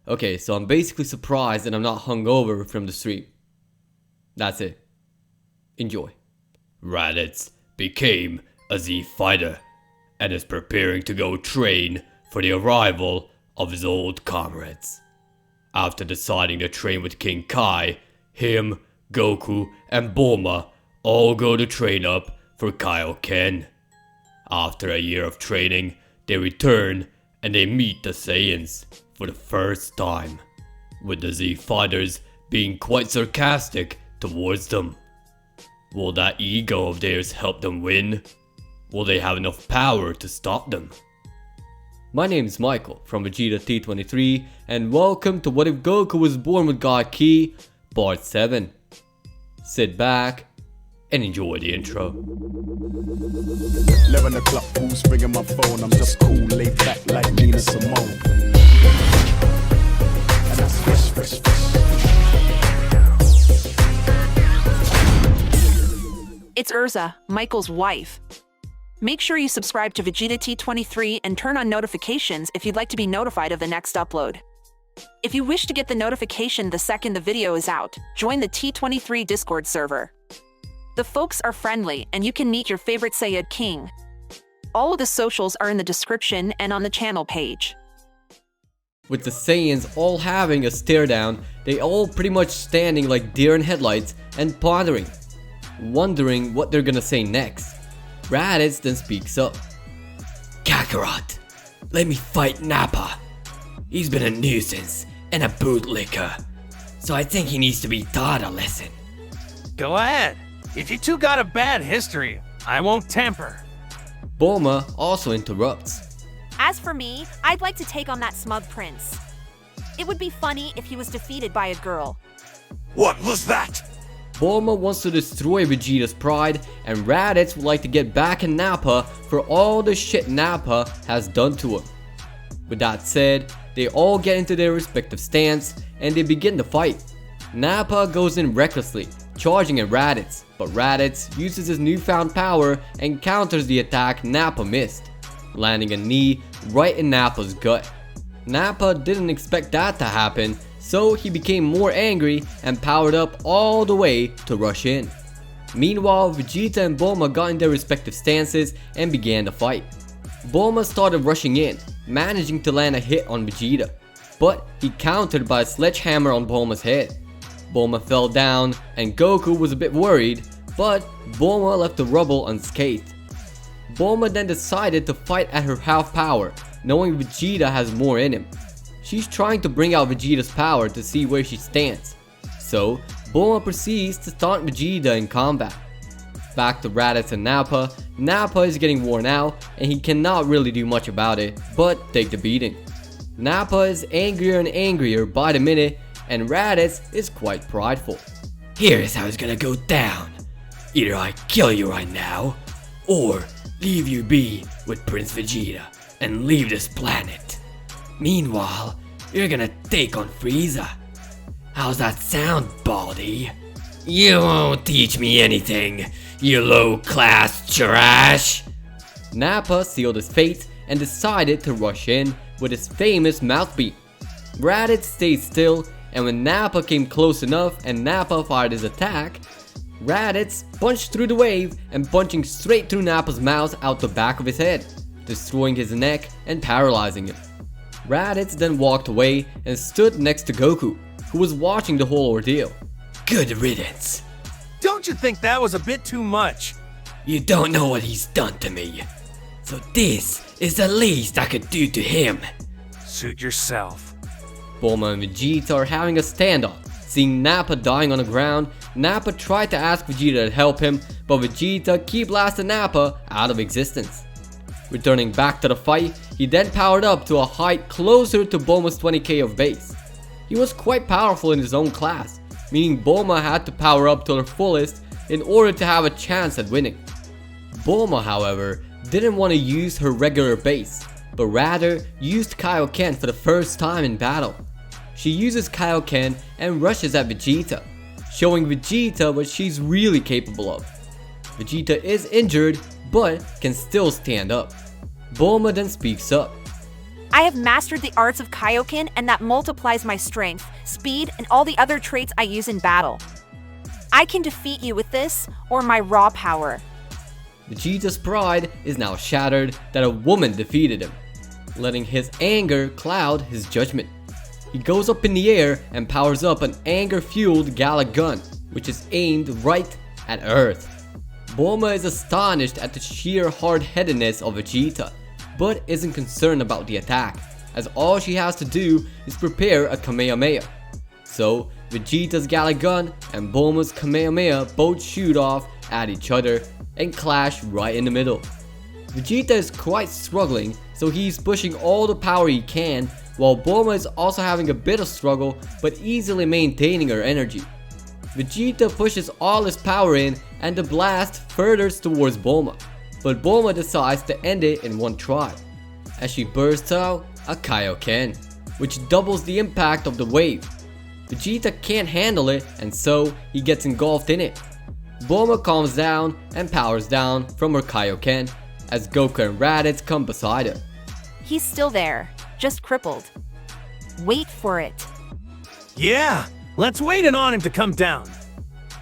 Okay, so I'm basically surprised that I'm not hungover from the stream. That's it. Enjoy. Raditz became a Z fighter and is preparing to go train for the arrival of his old comrades. After deciding to train with King Kai, him, Goku, and Bulma all go to train up for Kaioken. After a year of training, they return and they meet the Saiyans for the first time, with the Z fighters being quite sarcastic towards them. Will that ego of theirs help them win? Will they have enough power to stop them? My name is Michael from Vegeta T23 and welcome to What If Goku Was Born with God Ki, Part 7. Sit back and enjoy the intro. 11 o'clock, who's ringing my phone? I'm just cool, laid back like Nina Simone. And that's fresh. It's Urza, Michael's wife. Make sure you subscribe to Vegeta T23 and turn on notifications if you'd like to be notified of the next upload. If you wish to get the notification the second the video is out, join the T23 Discord server. The folks are friendly and you can meet your favorite Saiyid King. All of the socials are in the description and on the channel page. With the Saiyans all having a stare down, they all pretty much standing like deer in headlights and pondering, wondering what they're gonna say next. Raditz then speaks up. Kakarot, let me fight Nappa. He's been a nuisance and a bootlicker, so I think he needs to be taught a lesson. Go ahead. If you two got a bad history, I won't tamper. Bulma also interrupts. As for me, I'd like to take on that smug prince. It would be funny if he was defeated by a girl. What was that? Bulma wants to destroy Vegeta's pride, and Raditz would like to get back at Nappa for all the shit Nappa has done to him. With that said, they all get into their respective stance and they begin to fight. Nappa goes in recklessly, charging at Raditz, but Raditz uses his newfound power and counters the attack Nappa missed, landing a knee right in Nappa's gut. Nappa didn't expect that to happen, so he became more angry and powered up all the way to rush in. Meanwhile, Vegeta and Bulma got in their respective stances and began to fight. Bulma started rushing in, managing to land a hit on Vegeta, but he countered by a sledgehammer on Bulma's head. Bulma fell down and Goku was a bit worried, but Bulma left the rubble unscathed. Bulma then decided to fight at her half power, knowing Vegeta has more in him. She's trying to bring out Vegeta's power to see where she stands. So, Bulma proceeds to taunt Vegeta in combat. Back to Raditz and Nappa. Nappa is getting worn out and he cannot really do much about it, but take the beating. Nappa is angrier and angrier by the minute, and Raditz is quite prideful. Here's how it's gonna go down. Either I kill you right now, or leave you be with Prince Vegeta and leave this planet. Meanwhile, you're gonna take on Frieza. How's that sound, Baldy? You won't teach me anything, you low-class trash! Nappa sealed his fate and decided to rush in with his famous mouth beat. Raditz stayed still, and when Nappa came close enough and Nappa fired his attack, Raditz punched through the wave and punching straight through Nappa's mouth out the back of his head, destroying his neck and paralyzing him. Raditz then walked away and stood next to Goku, who was watching the whole ordeal. Good riddance. Don't you think that was a bit too much? You don't know what he's done to me. So this is the least I could do to him. Suit yourself. Bulma and Vegeta are having a standoff. Seeing Nappa dying on the ground, Nappa tried to ask Vegeta to help him, but Vegeta keep blasting Nappa out of existence. Returning back to the fight, he then powered up to a height closer to Bulma's 20k of base. He was quite powerful in his own class, meaning Bulma had to power up to her fullest in order to have a chance at winning. Bulma, however, didn't want to use her regular base, but rather used Kaioken for the first time in battle. She uses Kaioken and rushes at Vegeta, showing Vegeta what she's really capable of. Vegeta is injured, but can still stand up. Bulma then speaks up. I have mastered the arts of Kaioken, and that multiplies my strength, speed, and all the other traits I use in battle. I can defeat you with this, or my raw power. Vegeta's pride is now shattered that a woman defeated him, letting his anger cloud his judgment. He goes up in the air and powers up an anger-fueled Gala gun, which is aimed right at Earth. Bulma is astonished at the sheer hard-headedness of Vegeta, but isn't concerned about the attack, as all she has to do is prepare a Kamehameha. So, Vegeta's Gala gun and Bulma's Kamehameha both shoot off at each other and clash right in the middle. Vegeta is quite struggling, so he's pushing all the power he can, while Bulma is also having a bit of struggle but easily maintaining her energy. Vegeta pushes all his power in and the blast furthers towards Bulma, but Bulma decides to end it in one try, as she bursts out a Kaioken, which doubles the impact of the wave. Vegeta can't handle it, and so he gets engulfed in it. Bulma calms down and powers down from her Kaioken as Goku and Raditz come beside her. He's still there, just crippled. Wait for it. Yeah, let's wait in on him to come down.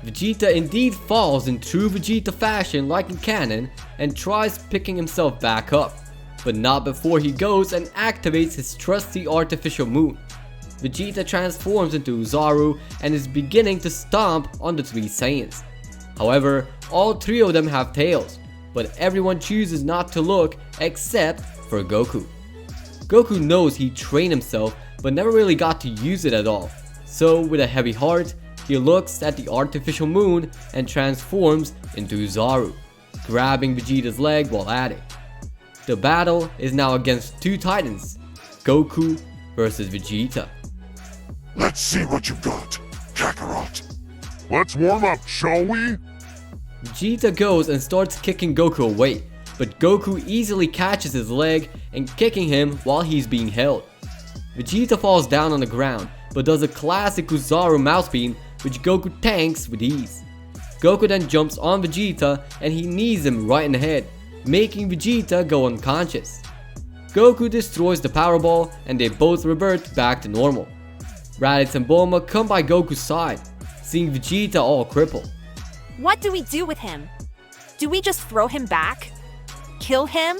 Vegeta indeed falls in true Vegeta fashion like in canon and tries picking himself back up, but not before he goes and activates his trusty artificial moon. Vegeta transforms into Uzaru and is beginning to stomp on the three Saiyans. However, all three of them have tails, but everyone chooses not to look except for Goku. Goku knows he trained himself but never really got to use it at all, so with a heavy heart, he looks at the artificial moon and transforms into Uzaru, grabbing Vegeta's leg while at it. The battle is now against two titans, Goku versus Vegeta. Let's see what you got, Kakarot. Let's warm up, shall we? Vegeta goes and starts kicking Goku away, but Goku easily catches his leg and kicking him while he's being held. Vegeta falls down on the ground, but does a classic Uzaru mouse beam which Goku tanks with ease. Goku then jumps on Vegeta and he knees him right in the head, making Vegeta go unconscious. Goku destroys the Power Ball and they both revert back to normal. Raditz and Bulma come by Goku's side, seeing Vegeta all crippled. What do we do with him? Do we just throw him back? Kill him?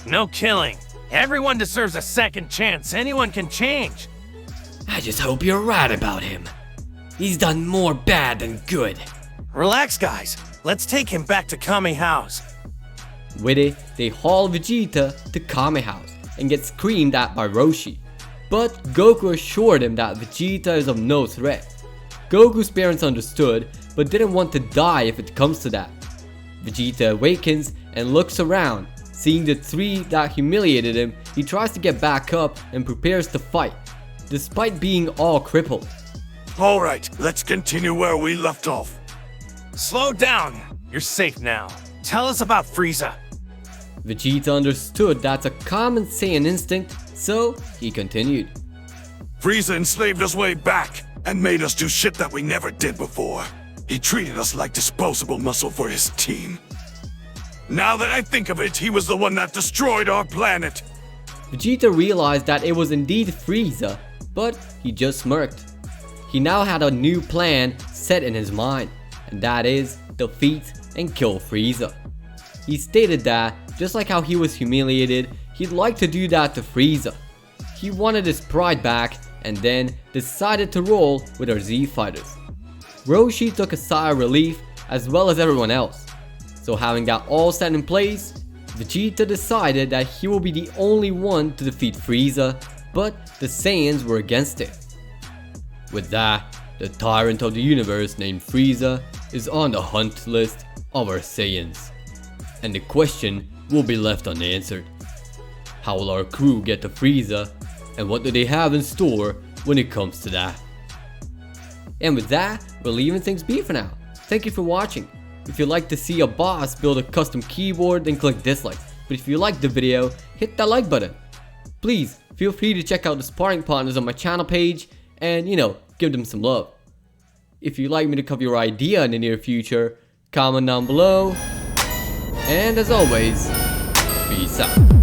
No killing. Everyone deserves a second chance. Anyone can change. I just hope you're right about him. He's done more bad than good. Relax, guys. Let's take him back to Kame House. With it, they haul Vegeta to Kame House and get screamed at by Roshi. But Goku assured him that Vegeta is of no threat. Goku's parents understood, but didn't want to die if it comes to that. Vegeta awakens and looks around. Seeing the three that humiliated him, he tries to get back up and prepares to fight, despite being all crippled. Alright, let's continue where we left off. Slow down. You're safe now. Tell us about Frieza. Vegeta understood that's a common Saiyan instinct, so he continued. Frieza enslaved us way back and made us do shit that we never did before. He treated us like disposable muscle for his team. Now that I think of it, he was the one that destroyed our planet. Vegeta realized that it was indeed Frieza, but he just smirked. He now had a new plan set in his mind, and that is defeat and kill Frieza. He stated that, just like how he was humiliated, he'd like to do that to Frieza. He wanted his pride back and then decided to roll with our Z fighters. Roshi took a sigh of relief as well as everyone else. So having that all set in place, Vegeta decided that he will be the only one to defeat Frieza, but the Saiyans were against it. With that, the tyrant of the universe named Frieza is on the hunt list of our Saiyans. And the question will be left unanswered. How will our crew get to Frieza, and what do they have in store when it comes to that? And with that, we're leaving things be for now. Thank you for watching. If you'd like to see a boss build a custom keyboard, then click dislike. But if you liked the video, hit that like button. Please, feel free to check out the sparring partners on my channel page and, give them some love. If you'd like me to cover your idea in the near future, comment down below. And as always, peace out.